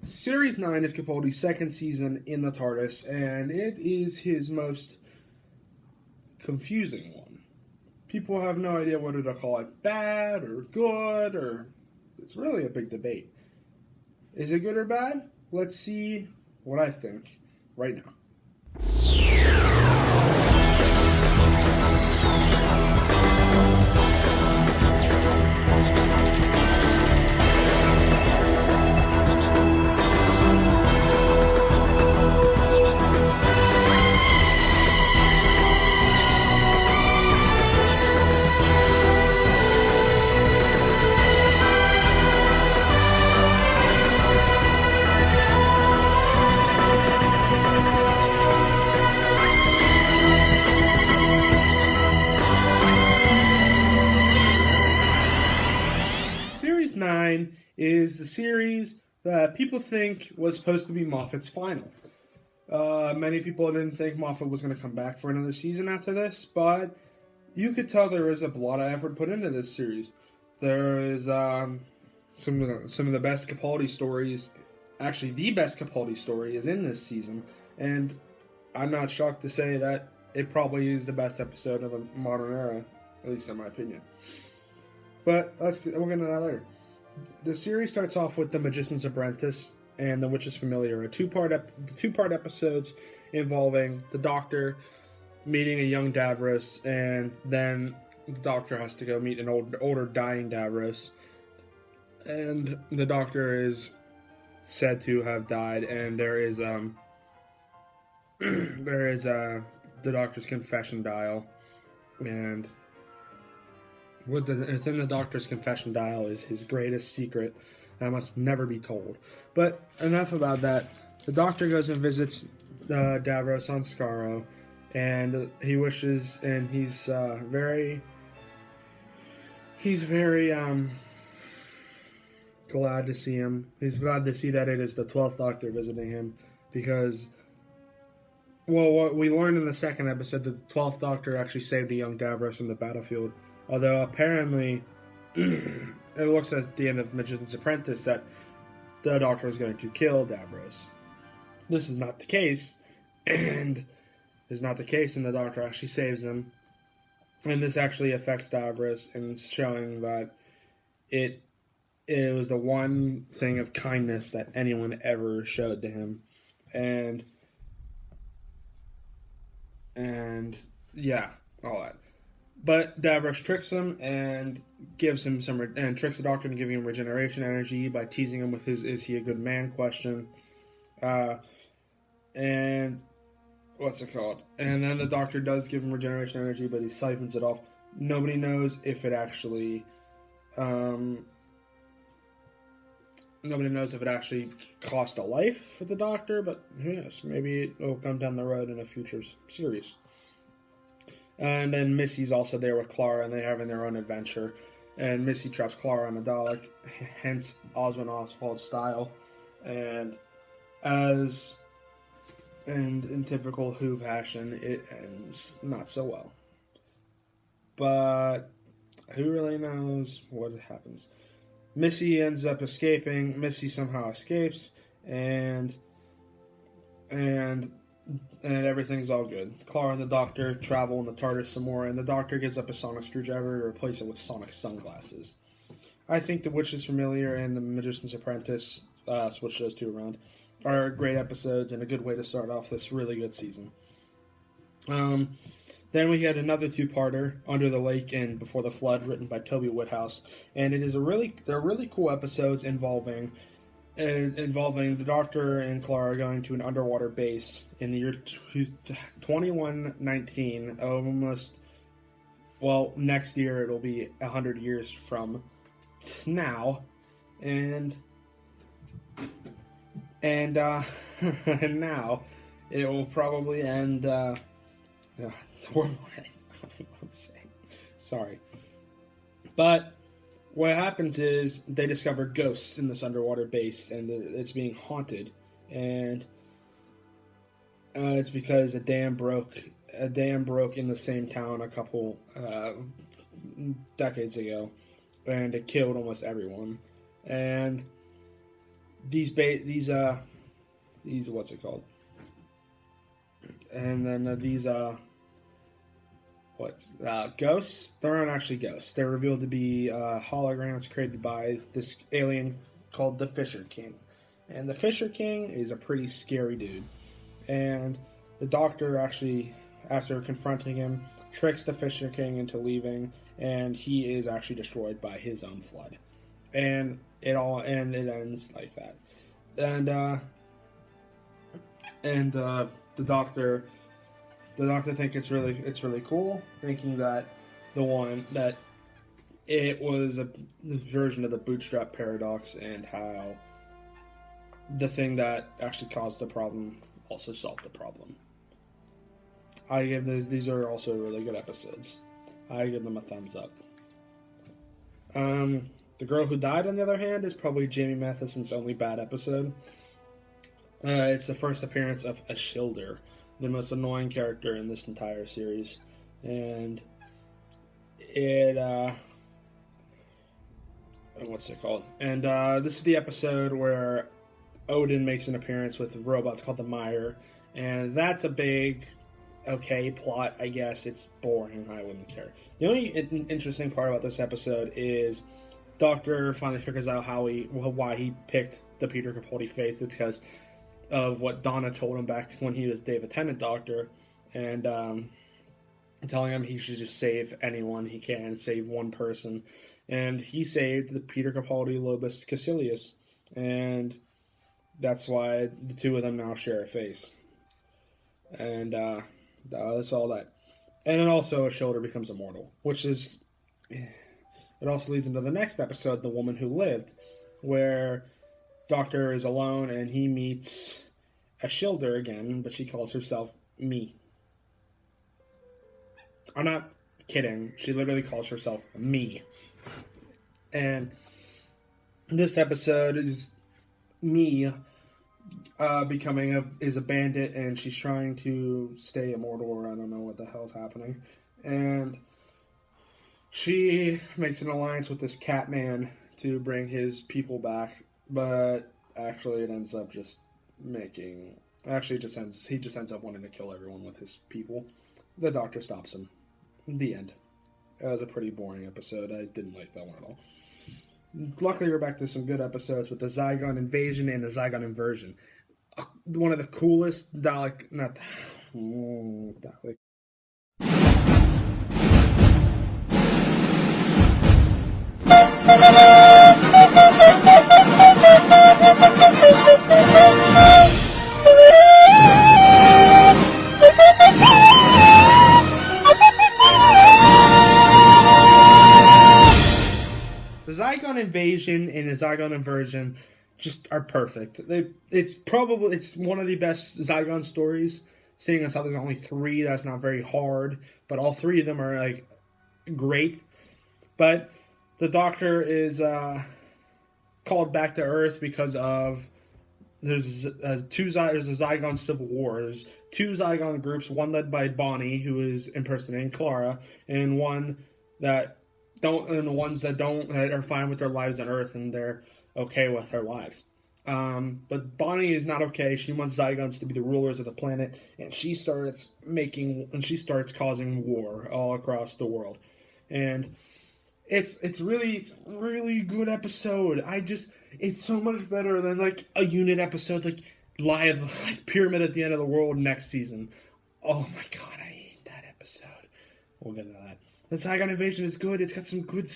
Series 9 is Capaldi's second season in the TARDIS, and it is his most confusing one. People have no idea whether to call it bad or good, or it's really a big debate. Is it good or bad? Let's see what I think right now. Series 9 is the series that people think was supposed to be Moffat's final. Many people didn't think Moffat was going to come back for another season after this, but you could tell there is a lot of effort put into this series. There is some of the best Capaldi stories, actually the best Capaldi story is in this season, and I'm not shocked to say that it probably is the best episode of the modern era, at least in my opinion. But we'll get into that later. The series starts off with The Magician's Apprentice and The Witch's Familiar, two-part episodes involving the Doctor meeting a young Davros, and then the Doctor has to go meet an older dying Davros. And the Doctor is said to have died, and there is the Doctor's confession dial, and within the Doctor's confession dial is his greatest secret that must never be told. But enough about that. The Doctor goes and visits Davros on Skaro, and he wishes, and he's very glad to see him. He's glad to see that it is the 12th Doctor visiting him, because, well, what we learned in the second episode, the 12th Doctor actually saved a young Davros from the battlefield. Although apparently, it looks at the end of Magician's Apprentice that the Doctor is going to kill Davros. This is not the case, and the Doctor actually saves him. And this actually affects Davros, and showing that it was the one thing of kindness that anyone ever showed to him. And yeah, all that. But Davros tricks him and gives him tricks the Doctor into giving him regeneration energy by teasing him with his "Is he a good man?" question. And what's it called? And then the Doctor does give him regeneration energy, but he siphons it off. Nobody knows if it actually cost a life for the Doctor, but who knows? Maybe it'll come down the road in a future series. And then Missy's also there with Clara, and they're having their own adventure. And Missy traps Clara on a Dalek, hence Osmond Oswald style. And in typical Who fashion, it ends not so well. But who really knows what happens? Missy ends up escaping. Missy somehow escapes, and everything's all good. Clara and the Doctor travel in the TARDIS some more, and the Doctor gives up a sonic screwdriver to replace it with sonic sunglasses. I think The Witch's Familiar and The Magician's Apprentice, switch those two around, are great episodes and a good way to start off this really good season. Then we had another two-parter, Under the Lake and Before the Flood, written by Toby Woodhouse, and they're really cool episodes involving the Doctor and Clara going to an underwater base in the year 2119, next year it'll be 100 years from now, and now it will probably end, sorry. But what happens is they discover ghosts in this underwater base, and it's being haunted, and it's because a dam broke in the same town a couple decades ago, and it killed almost everyone. And these what's it called? And then these ghosts? They're not actually ghosts. They're revealed to be holograms created by this alien called the Fisher King. And the Fisher King is a pretty scary dude. And the Doctor actually, after confronting him, tricks the Fisher King into leaving, and he is actually destroyed by his own flood. And it ends like that. And the Doctor think it's really cool, thinking that it was this version of the bootstrap paradox, and how the thing that actually caused the problem also solved the problem. These are also really good episodes. I give them a thumbs up. The Girl Who Died, on the other hand, is probably Jamie Matheson's only bad episode. It's the first appearance of Ashildr, the most annoying character in this entire series. And what's it called? And this is the episode where Odin makes an appearance with robots called the Mire. And that's a big, okay plot, I guess. It's boring. I wouldn't care. The only interesting part about this episode is Doctor finally figures out why he picked the Peter Capaldi face. It's because of what Donna told him back when he was David Tennant Doctor, and telling him he should just save anyone he can, save one person. And he saved the Peter Capaldi Lobus Caecilius, and that's why the two of them now share a face. And that's all that. And then also Ashildr becomes immortal, which is... It also leads into the next episode, The Woman Who Lived, where Doctor is alone and he meets Ashildr again, but she calls herself Me. I'm not kidding. She literally calls herself Me. And this episode is Me becoming a bandit, and she's trying to stay immortal, or I don't know what the hell's happening. And she makes an alliance with this cat man to bring his people back, but actually it ends up he just ends up wanting to kill everyone with his people. The Doctor stops him. The end. It was a pretty boring episode. I didn't like that one at all. Luckily, we're back to some good episodes with the Zygon Invasion and the Zygon Inversion. One of the coolest Dalek... Dalek... The Zygon Invasion and the Zygon Inversion just are perfect. It's one of the best Zygon stories, seeing as how there's only 3. That's not very hard, but all 3 of them are like great. But the Doctor is called back to Earth because of there's a Zygon civil war. There's 2 Zygon groups, one led by Bonnie, who is impersonating Clara, and one that the ones that are fine with their lives on Earth, and they're okay with their lives. But Bonnie is not okay. She wants Zygons to be the rulers of the planet, and she starts causing war all across the world. And it's really good episode. It's so much better than like a unit episode like Pyramid at the End of the World next season. Oh my god, I hate that episode. We'll get into that. The Zygon Invasion is good. It's got some good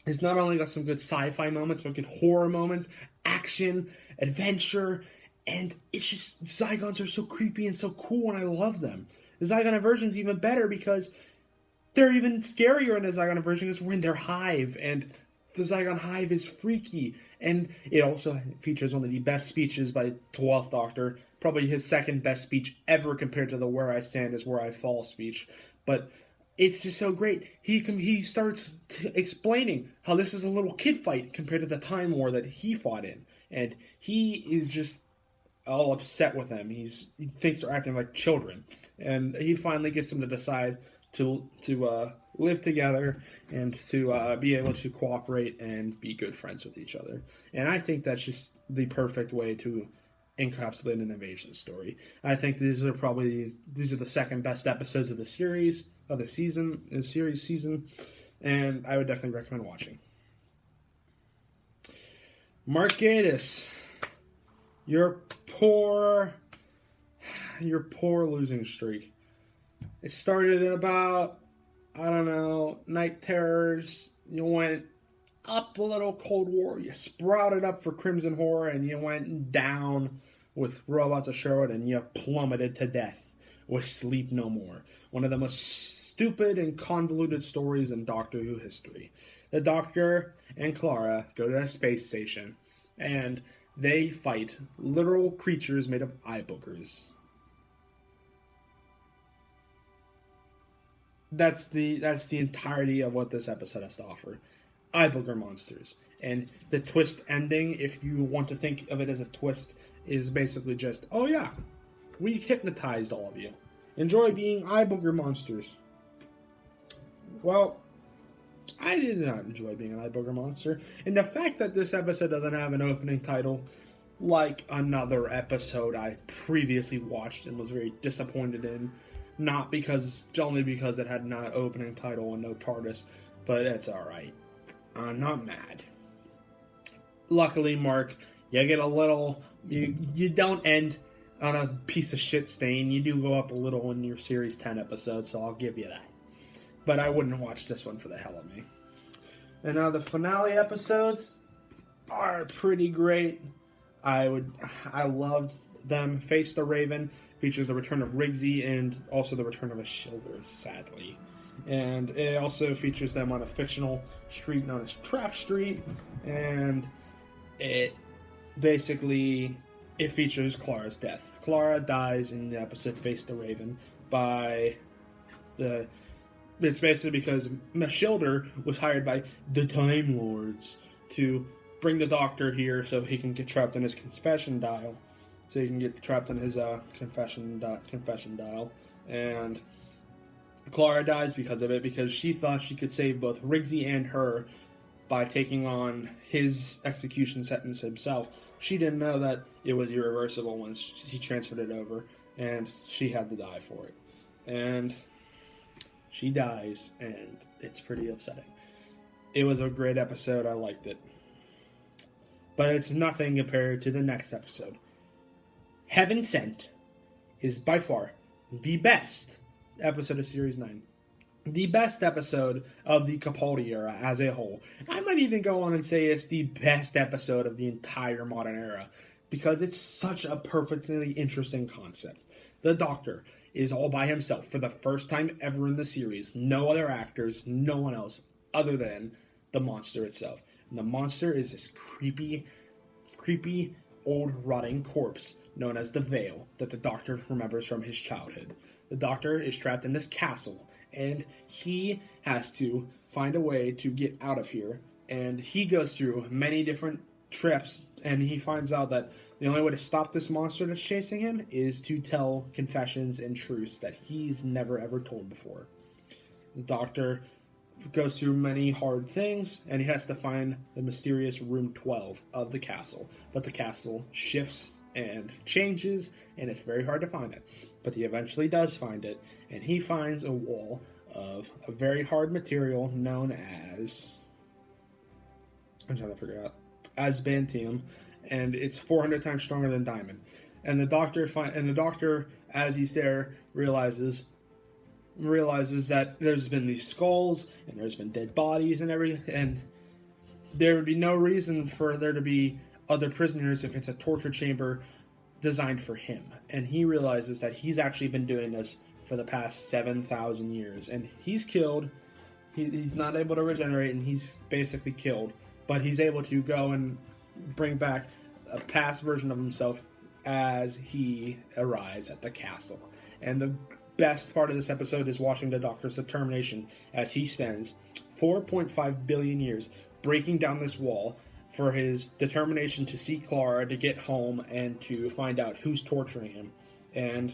it's not only got some good sci-fi moments, but good horror moments, action, adventure, and it's just, Zygons are so creepy and so cool, and I love them. The Zygon Inversion is even better because they're even scarier in the Zygon Inversion is when they're Hive, and the Zygon Hive is freaky. And it also features one of the best speeches by 12th Doctor, probably his second best speech ever compared to the Where I Stand is Where I Fall speech. But it's just so great. He starts explaining how this is a little kid fight compared to the Time War that he fought in. And he is just all upset with them. He thinks they're acting like children. And he finally gets them to decide to live together and to be able to cooperate and be good friends with each other. And I think that's just the perfect way to encapsulate an invasion story. I think these are the second best episodes of the series season, and I would definitely recommend watching. Mark Gatiss, your poor losing streak. It started at about, Night Terrors. You went up a little Cold War. You sprouted up for Crimson Horror, and you went down with Robots of Sherwood, and you plummeted to death with Sleep No More. One of the most stupid and convoluted stories in Doctor Who history. The Doctor and Clara go to a space station, and they fight literal creatures made of eye boogers. That's the entirety of what this episode has to offer. Eye booger monsters. And the twist ending, if you want to think of it as a twist, is basically just, oh yeah, we hypnotized all of you. Enjoy being eye booger monsters. Well, I did not enjoy being an eye booger monster. And the fact that this episode doesn't have an opening title, like another episode I previously watched and was very disappointed in, only because it had no opening title and no TARDIS, but it's alright. I'm not mad. Luckily, Mark, you get a little... You don't end on a piece of shit stain. You do go up a little in your Series 10 episode, so I'll give you that. But I wouldn't watch this one for the hell of me. And now the finale episodes are pretty great. I loved them. Face the Raven features the return of Rigsy and also the return of a Shilder, sadly. And it also features them on a fictional street known as Trap Street. And it features Clara's death. Clara dies in the episode Face the Raven it's basically because Mashilder was hired by the Time Lords to bring the Doctor here so he can get trapped in his confession dial. So he can get trapped in his confession dial. And Clara dies because of it, because she thought she could save both Rigsy and her by taking on his execution sentence himself. She didn't know that it was irreversible when she transferred it over, and she had to die for it. And she dies, and it's pretty upsetting. It was a great episode. I liked it. But it's nothing compared to the next episode. Heaven Sent is by far the best episode of Series 9. The best episode of the Capaldi era as a whole. I might even go on and say it's the best episode of the entire modern era, because it's such a perfectly interesting concept. The Doctor is all by himself for the first time ever in the series. No other actors, no one else other than the monster itself. And the monster is this creepy old rotting corpse known as the Veil that the Doctor remembers from his childhood. The Doctor is trapped in this castle, and he has to find a way to get out of here. And he goes through many different trips, and he finds out that the only way to stop this monster that's chasing him is to tell confessions and truths that he's never ever told before. The Doctor goes through many hard things, and he has to find the mysterious room 12 of the castle. But the castle shifts and changes, and it's very hard to find it. But he eventually does find it, and he finds a wall of a very hard material known as... I'm trying to figure out. Asbantium, and it's 400 times stronger than diamond. And the Doctor, as he's there, realizes that there's been these skulls and there's been dead bodies and everything, and there would be no reason for there to be other prisoners if it's a torture chamber designed for him. And he realizes that he's actually been doing this for the past 7,000 years, and he's killed. He's not able to regenerate, and he's basically killed. But he's able to go and bring back a past version of himself as he arrives at the castle. And the best part of this episode is watching the Doctor's determination as he spends 4.5 billion years breaking down this wall for his determination to see Clara, to get home, and to find out who's torturing him. And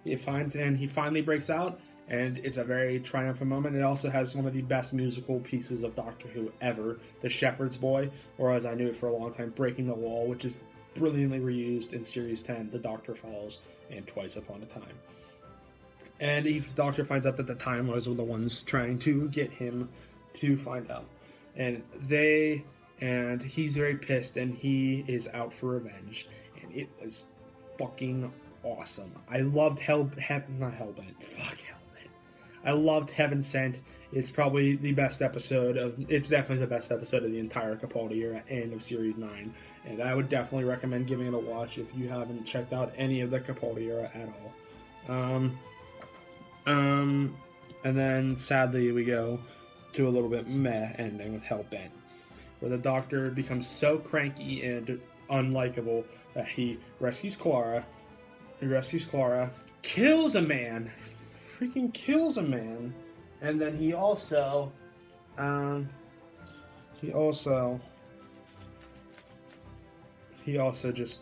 he finally breaks out, and it's a very triumphant moment. It also has one of the best musical pieces of Doctor Who ever, The Shepherd's Boy, or as I knew it for a long time, Breaking the Wall, which is brilliantly reused in Series 10, The Doctor Falls, and Twice Upon a Time. And the Doctor finds out that the Time Lords were the ones trying to get him to find out. And he's very pissed, and he is out for revenge. And it was fucking awesome. I loved I loved Heaven Sent. It's probably the best episode it's definitely the best episode of the entire Capaldi era and of Series 9. And I would definitely recommend giving it a watch if you haven't checked out any of the Capaldi era at all. And then sadly we go to a little bit meh ending with Hellbent, where the Doctor becomes so cranky and unlikable that he rescues Clara, kills a man, and then he also just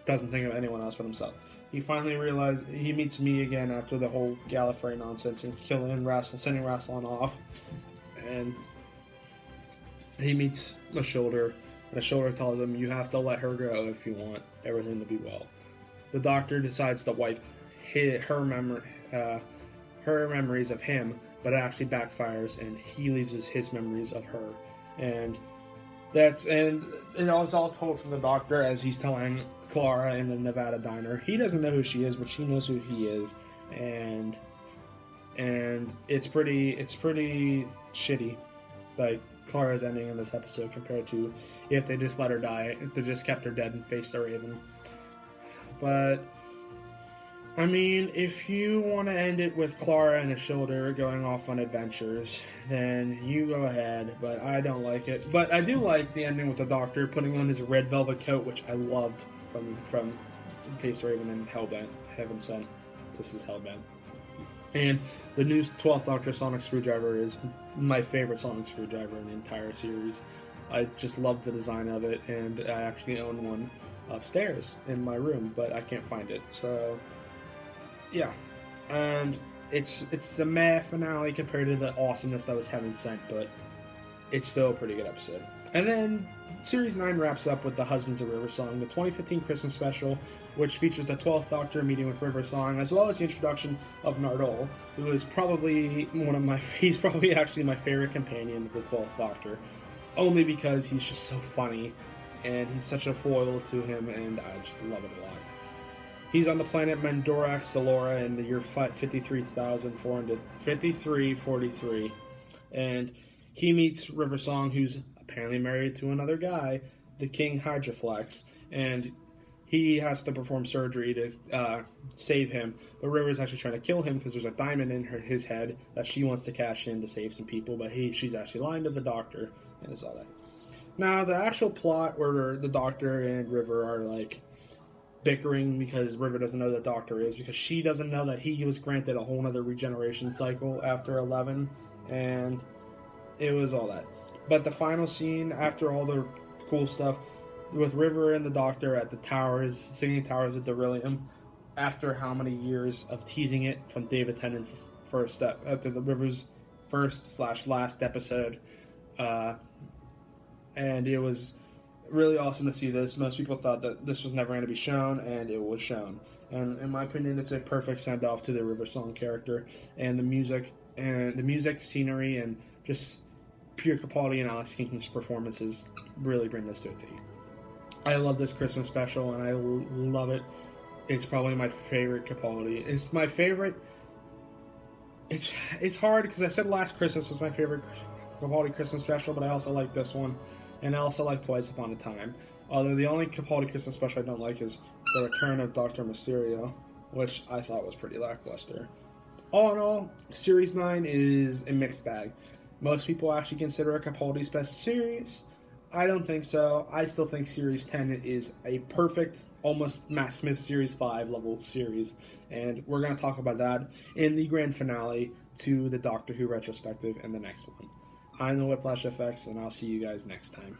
doesn't think of anyone else but himself. He finally realized he meets me again after the whole Gallifrey nonsense and sending Rassilon off, and he meets a shoulder. The shoulder tells him, "You have to let her go if you want everything to be well." The Doctor decides to wipe her memories of him, but it actually backfires, and he loses his memories of her. And it was all told from the Doctor as he's telling Clara in the Nevada diner. He doesn't know who she is, but she knows who he is, and it's pretty shitty, like Clara's ending in this episode compared to if they just let her die, if they just kept her dead and faced the Raven. But I mean, if you want to end it with Clara and a shoulder going off on adventures, then you go ahead, but I don't like it. But I do like the ending with the Doctor putting on his red velvet coat, which I loved from Face the Raven and Hellbent, Heaven Sent. This is Hellbent. And the new 12th Doctor Sonic Screwdriver is my favorite Sonic Screwdriver in the entire series. I just love the design of it, and I actually own one upstairs in my room, but I can't find it, so yeah. And it's the meh finale compared to the awesomeness that was Heaven Sent, but it's still a pretty good episode. And then Series 9 wraps up with the Husbands of River Song, the 2015 Christmas special, which features the 12th Doctor meeting with River Song, as well as the introduction of Nardole, who is probably he's probably actually my favorite companion of the 12th Doctor, only because he's just so funny, and he's such a foil to him, and I just love it a lot. He's on the planet Mendorax Delora in the year 5343, and he meets River Song, who's apparently married to another guy, the King Hydroflex, and he has to perform surgery to save him, but River's actually trying to kill him because there's a diamond in his head that she wants to cash in to save some people, but she's actually lying to the Doctor, and it's all that. Now, the actual plot where the Doctor and River are, like, bickering because River doesn't know the Doctor is, because she doesn't know that he was granted a whole other regeneration cycle after 11, and it was all that. But the final scene, after all the cool stuff, with River and the Doctor at the towers, singing Towers of Beryllium, after how many years of teasing it from David Tennant's first step, after the River's first/last episode, and it was really awesome to see this. Most people thought that this was never going to be shown, and it was shown. And in my opinion, it's a perfect send-off to the River Song character, and the music, scenery, and just pure Capaldi and Alex Kingston's performances really bring this to a T. I love this Christmas special, and I love it. It's probably my favorite Capaldi. It's my favorite. It's hard because I said Last Christmas was my favorite Capaldi Christmas special, but I also like this one, and I also like Twice Upon a Time. Although the only Capaldi Christmas special I don't like is The Return of Dr. Mysterio, which I thought was pretty lackluster. All in all, Series 9 is a mixed bag. Most people actually consider it Capaldi's best series. I don't think so. I still think Series 10 is a perfect, almost Matt Smith Series 5 level series, and we're going to talk about that in the grand finale to the Doctor Who retrospective in the next one. I'm the Whiplash FX, and I'll see you guys next time.